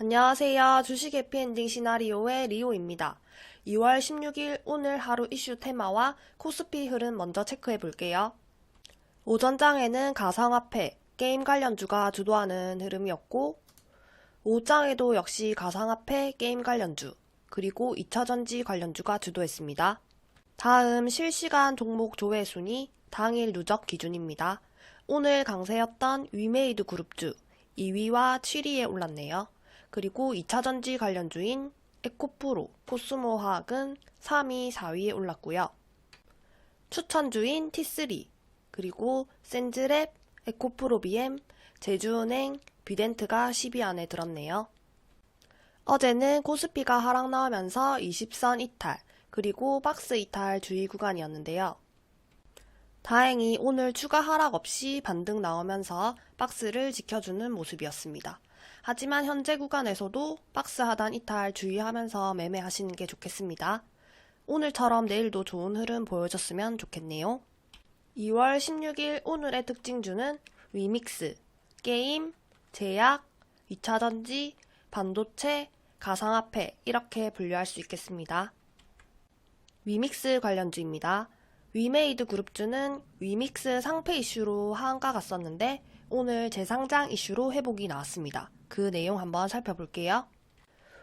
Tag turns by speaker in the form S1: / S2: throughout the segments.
S1: 안녕하세요. 주식 해피엔딩 시나리오의 리오입니다. 2월 16일 오늘 하루 이슈 테마와 코스피 흐름 먼저 체크해 볼게요. 오전장에는 가상화폐, 게임 관련주가 주도하는 흐름이었고, 오후장에도 역시 가상화폐, 게임 관련주, 그리고 2차전지 관련주가 주도했습니다. 다음 실시간 종목 조회 순위, 당일 누적 기준입니다. 오늘 강세였던 위메이드 그룹주 2위와 7위에 올랐네요. 그리고 2차전지 관련주인 에코프로, 코스모화학은 3위, 4위에 올랐고요. 추천주인 T3, 그리고 센즈랩, 에코프로비엠, 제주은행, 비덴트가 10위 안에 들었네요. 어제는 코스피가 하락 나오면서 20선 이탈, 그리고 박스 이탈 주의 구간이었는데요. 다행히 오늘 추가 하락 없이 반등 나오면서 박스를 지켜주는 모습이었습니다. 하지만 현재 구간에서도 박스 하단 이탈 주의하면서 매매하시는 게 좋겠습니다. 오늘처럼 내일도 좋은 흐름 보여줬으면 좋겠네요. 2월 16일 오늘의 특징주는 위믹스, 게임, 제약, 2차전지, 반도체, 가상화폐 이렇게 분류할 수 있겠습니다. 위믹스 관련주입니다. 위메이드 그룹주는 위믹스 상패 이슈로 하한가 갔었는데 오늘 재상장 이슈로 회복이 나왔습니다. 그 내용 한번 살펴볼게요.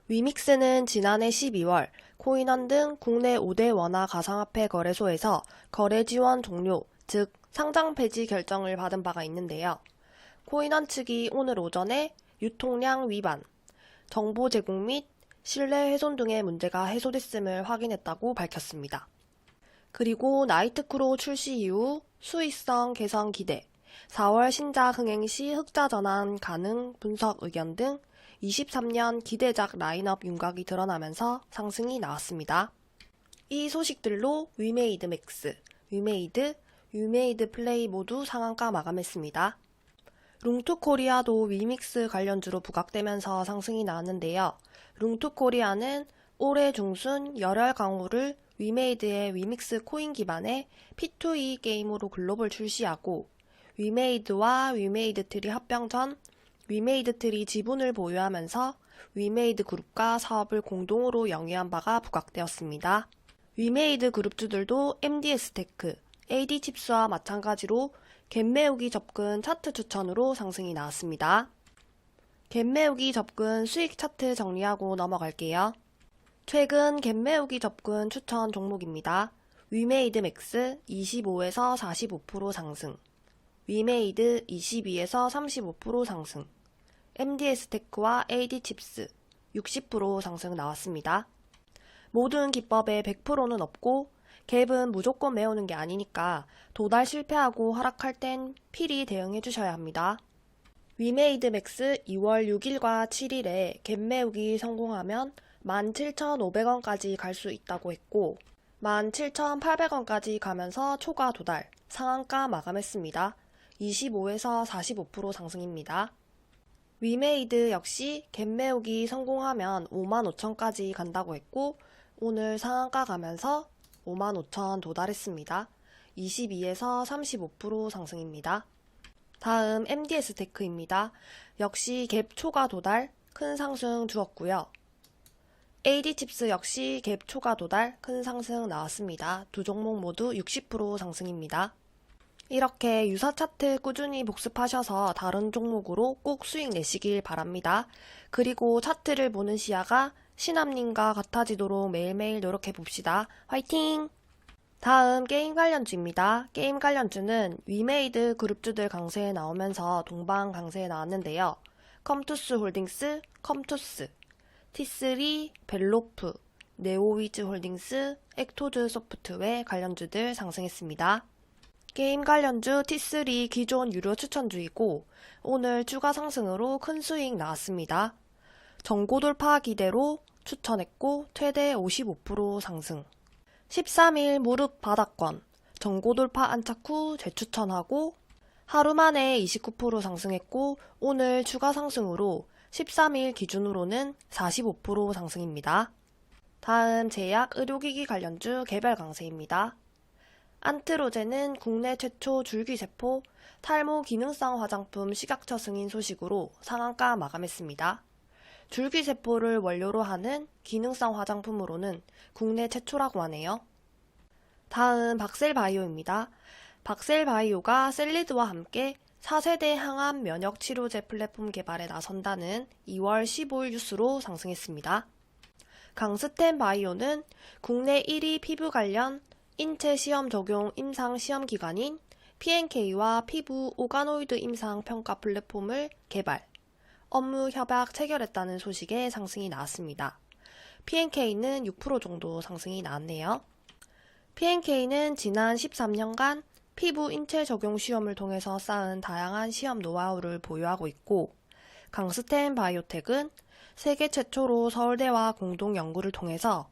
S1: 위믹스는 지난해 12월 코인원 등 국내 5대 원화 가상화폐 거래소에서 거래 지원 종료, 즉 상장 폐지 결정을 받은 바가 있는데요. 코인원 측이 오늘 오전에 유통량 위반, 정보 제공 및 신뢰 훼손 등의 문제가 해소됐음을 확인했다고 밝혔습니다. 그리고 나이트크로 출시 이후 수익성 개선 기대, 4월 신작 흥행 시 흑자 전환 가능 분석 의견 등 23년 기대작 라인업 윤곽이 드러나면서 상승이 나왔습니다. 이 소식들로 위메이드 맥스, 위메이드 플레이 모두 상한가 마감했습니다. 룽투코리아도 위믹스 관련주로 부각되면서 상승이 나왔는데요. 룽투코리아는 올해 중순 열혈 강호를 위메이드의 위믹스 코인 기반의 P2E 게임으로 글로벌 출시하고 위메이드와 위메이드트리 합병 전 위메이드트리 지분을 보유하면서 위메이드 그룹과 사업을 공동으로 영위한 바가 부각되었습니다. 위메이드 그룹주들도 MDS테크, AD칩스와 마찬가지로 갭 메우기 접근 차트 추천으로 상승이 나왔습니다. 갭 메우기 접근 수익 차트 정리하고 넘어갈게요. 최근 갭 메우기 접근 추천 종목입니다. 위메이드 맥스 25에서 45% 상승, 위메이드 22에서 35% 상승, MDS테크와 AD칩스 60% 상승 나왔습니다. 모든 기법에 100%는 없고 갭은 무조건 메우는 게 아니니까 도달 실패하고 하락할 땐 필히 대응해 주셔야 합니다. 위메이드 맥스 2월 6일과 7일에 갭 메우기 성공하면 17,500원까지 갈 수 있다고 했고 17,800원까지 가면서 초과 도달, 상한가 마감했습니다. 25에서 45% 상승입니다. 위메이드 역시 갭 메우기 성공하면 55,000까지 간다고 했고 오늘 상한가 가면서 55,000 도달했습니다. 22에서 35% 상승입니다. 다음 MDS테크입니다. 역시 갭 초과 도달, 큰 상승 주었고요. AD칩스 역시 갭 초과 도달, 큰 상승 나왔습니다. 두 종목 모두 60% 상승입니다. 이렇게 유사 차트 꾸준히 복습하셔서 다른 종목으로 꼭 수익 내시길 바랍니다. 그리고 차트를 보는 시야가 신함님과 같아지도록 매일매일 노력해 봅시다. 화이팅! 다음 게임 관련주입니다. 게임 관련주는 위메이드 그룹주들 강세에 나오면서 동방 강세에 나왔는데요. 컴투스 홀딩스, 컴투스, T3, 벨로프, 네오위즈 홀딩스, 액토즈 소프트웨어 관련주들 상승했습니다. 게임 관련주 T3 기존 유료 추천주이고 오늘 추가 상승으로 큰 수익 나왔습니다. 정고 돌파 기대로 추천했고 최대 55% 상승. 13일 무릎 바닥권, 정고 돌파 안착 후 재추천하고 하루 만에 29% 상승했고 오늘 추가 상승으로 13일 기준으로는 45% 상승입니다. 다음 제약 의료기기 관련주 개별 강세입니다. 안트로젠은 국내 최초 줄기세포 탈모 기능성 화장품 식약처 승인 소식으로 상한가 마감했습니다. 줄기세포를 원료로 하는 기능성 화장품으로는 국내 최초라고 하네요. 다음 박셀바이오입니다. 박셀바이오가 셀리드와 함께 4세대 항암 면역 치료제 플랫폼 개발에 나선다는 2월 15일 뉴스로 상승했습니다. 강스텐 바이오는 국내 1위 피부 관련 인체 시험 적용 임상 시험 기관인 P&K와 피부 오가노이드 임상 평가 플랫폼을 개발, 업무 협약 체결했다는 소식에 상승이 나왔습니다. P&K는 6% 정도 상승이 나왔네요. P&K는 지난 13년간 피부 인체 적용 시험을 통해서 쌓은 다양한 시험 노하우를 보유하고 있고, 강스텐 바이오텍은 세계 최초로 서울대와 공동 연구를 통해서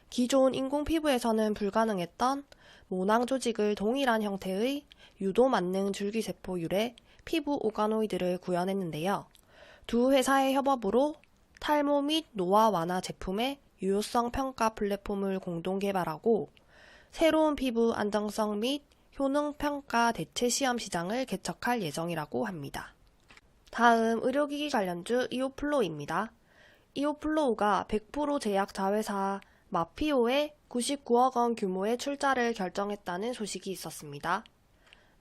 S1: 기존 인공 피부에서는 불가능했던 모낭 조직을 동일한 형태의 유도 만능 줄기세포 유래 피부 오가노이드를 구현했는데요. 두 회사의 협업으로 탈모 및 노화 완화 제품의 유효성 평가 플랫폼을 공동 개발하고 새로운 피부 안정성 및 효능 평가 대체 시험 시장을 개척할 예정이라고 합니다. 다음 의료기기 관련주 이오플로우입니다. 이오플로우가 100% 제약 자회사 마피오의 99억 원 규모의 출자를 결정했다는 소식이 있었습니다.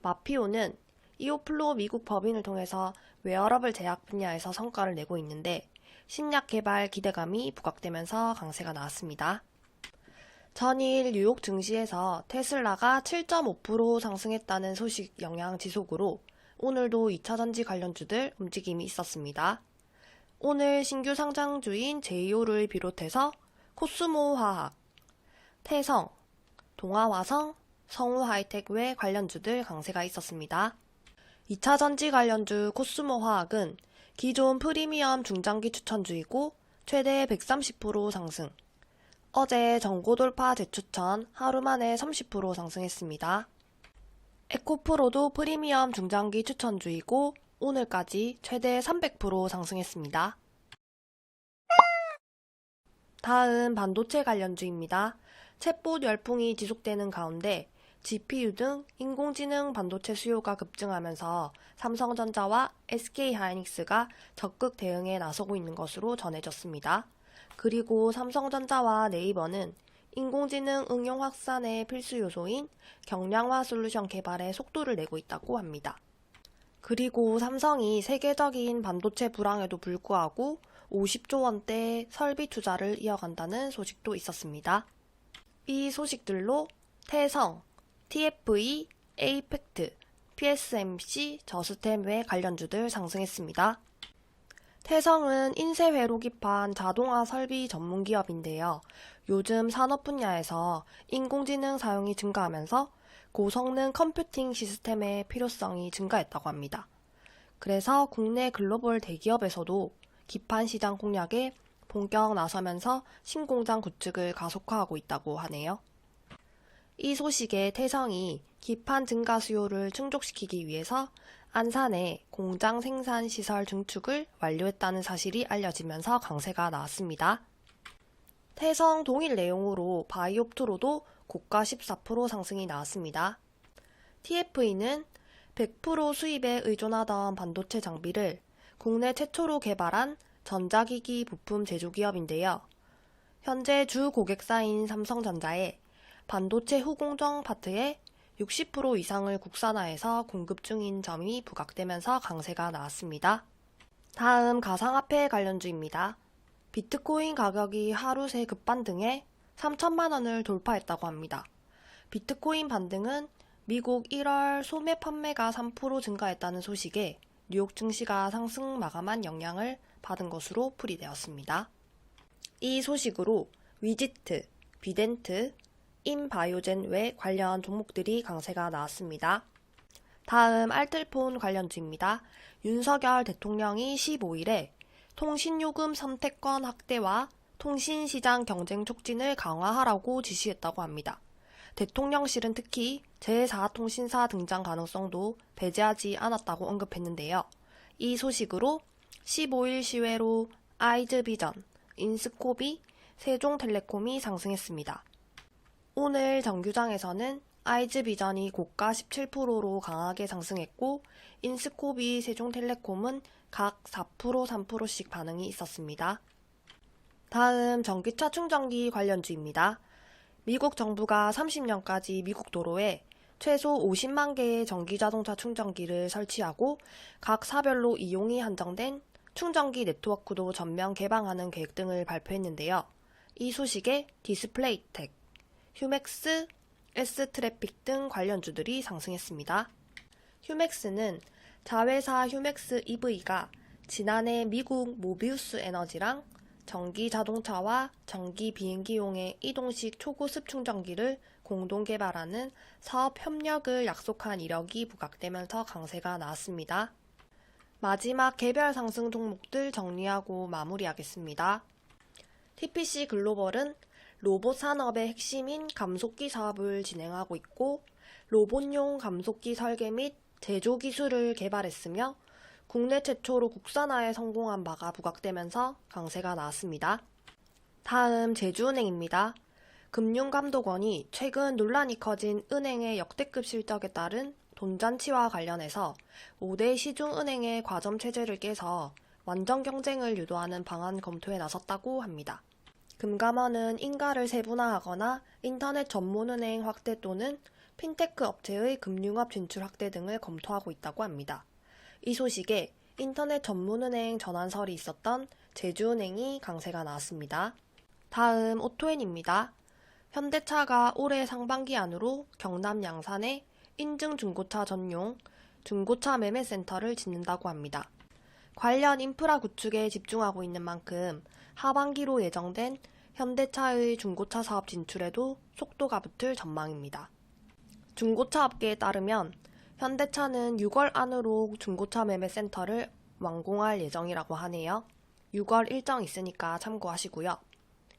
S1: 마피오는 이오플로우 미국 법인을 통해서 웨어러블 제약 분야에서 성과를 내고 있는데 신약 개발 기대감이 부각되면서 강세가 나왔습니다. 전일 뉴욕 증시에서 테슬라가 7.5% 상승했다는 소식 영향 지속으로 오늘도 2차전지 관련주들 움직임이 있었습니다. 오늘 신규 상장주인 제이오를 비롯해서 코스모화학, 태성, 동아화성, 성우하이텍 외 관련주들 강세가 있었습니다. 2차전지 관련주 코스모화학은 기존 프리미엄 중장기 추천주이고 최대 130% 상승, 어제 전고 돌파 재추천 하루 만에 30% 상승했습니다. 에코프로도 프리미엄 중장기 추천주이고 오늘까지 최대 300% 상승했습니다. 다음 반도체 관련주입니다. 챗봇 열풍이 지속되는 가운데 GPU 등 인공지능 반도체 수요가 급증하면서 삼성전자와 SK하이닉스가 적극 대응에 나서고 있는 것으로 전해졌습니다. 그리고 삼성전자와 네이버는 인공지능 응용 확산의 필수 요소인 경량화 솔루션 개발에 속도를 내고 있다고 합니다. 그리고 삼성이 세계적인 반도체 불황에도 불구하고 50조 원대 설비 투자를 이어간다는 소식도 있었습니다. 이 소식들로 태성, TFE, 에이펙트, PSMC, 저스템 외 관련주들 상승했습니다. 태성은 인쇄 회로 기판 자동화 설비 전문 기업인데요. 요즘 산업 분야에서 인공지능 사용이 증가하면서 고성능 컴퓨팅 시스템의 필요성이 증가했다고 합니다. 그래서 국내 글로벌 대기업에서도 기판 시장 공략에 본격 나서면서 신공장 구축을 가속화하고 있다고 하네요. 이 소식에 태성이 기판 증가 수요를 충족시키기 위해서 안산에 공장 생산 시설 증축을 완료했다는 사실이 알려지면서 강세가 나왔습니다. 태성 동일 내용으로 바이옵트로도 고가 14% 상승이 나왔습니다. TFE는 100% 수입에 의존하던 반도체 장비를 국내 최초로 개발한 전자기기 부품 제조기업인데요. 현재 주 고객사인 삼성전자에 반도체 후공정 파트의 60% 이상을 국산화해서 공급 중인 점이 부각되면서 강세가 나왔습니다. 다음 가상화폐 관련주입니다. 비트코인 가격이 하루 새 급반등해 3천만 원을 돌파했다고 합니다. 비트코인 반등은 미국 1월 소매 판매가 3% 증가했다는 소식에 뉴욕 증시가 상승 마감한 영향을 받은 것으로 풀이되었습니다. 이 소식으로 위지트, 비덴트, 인바이오젠 외 관련 종목들이 강세가 나왔습니다. 다음 알뜰폰 관련주입니다. 윤석열 대통령이 15일에 통신요금 선택권 확대와 통신시장 경쟁 촉진을 강화하라고 지시했다고 합니다. 대통령실은 특히 제4통신사 등장 가능성도 배제하지 않았다고 언급했는데요. 이 소식으로 15일 시외로 아이즈비전, 인스코비, 세종텔레콤이 상승했습니다. 오늘 정규장에서는 아이즈비전이 고가 17%로 강하게 상승했고 인스코비, 세종텔레콤은 각 4%, 3%씩 반응이 있었습니다. 다음 전기차 충전기 관련주입니다. 미국 정부가 30년까지 미국 도로에 최소 50만 개의 전기자동차 충전기를 설치하고 각 사별로 이용이 한정된 충전기 네트워크도 전면 개방하는 계획 등을 발표했는데요. 이 소식에 디스플레이텍, 휴맥스, S트래픽 등 관련주들이 상승했습니다. 휴맥스는 자회사 휴맥스 EV가 지난해 미국 모비우스 에너지랑 전기 자동차와 전기 비행기용의 이동식 초고습 충전기를 공동 개발하는 사업 협력을 약속한 이력이 부각되면서 강세가 나왔습니다. 마지막 개별 상승 종목들 정리하고 마무리하겠습니다. TPC 글로벌은 로봇 산업의 핵심인 감속기 사업을 진행하고 있고 로봇용 감속기 설계 및 제조 기술을 개발했으며 국내 최초로 국산화에 성공한 바가 부각되면서 강세가 나왔습니다. 다음 제주은행입니다. 금융감독원이 최근 논란이 커진 은행의 역대급 실적에 따른 돈잔치와 관련해서 5대 시중은행의 과점체제를 깨서 완전 경쟁을 유도하는 방안 검토에 나섰다고 합니다. 금감원은 인가를 세분화하거나 인터넷 전문은행 확대 또는 핀테크 업체의 금융업 진출 확대 등을 검토하고 있다고 합니다. 이 소식에 인터넷 전문은행 전환설이 있었던 제주은행이 강세가 나왔습니다. 다음 오토엔입니다. 현대차가 올해 상반기 안으로 경남 양산에 인증 중고차 전용 중고차 매매센터를 짓는다고 합니다. 관련 인프라 구축에 집중하고 있는 만큼 하반기로 예정된 현대차의 중고차 사업 진출에도 속도가 붙을 전망입니다. 중고차 업계에 따르면 현대차는 6월 안으로 중고차 매매센터를 완공할 예정이라고 하네요. 6월 일정 있으니까 참고하시고요.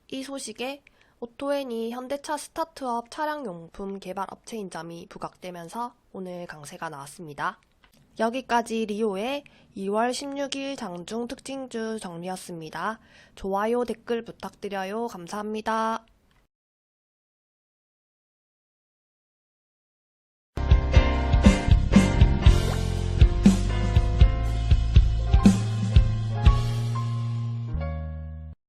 S1: 이 소식에 오토엔이 현대차 스타트업 차량용품 개발 업체인 점이 부각되면서 오늘 강세가 나왔습니다. 여기까지 리오의 2월 16일 장중 특징주 정리였습니다. 좋아요, 댓글 부탁드려요. 감사합니다.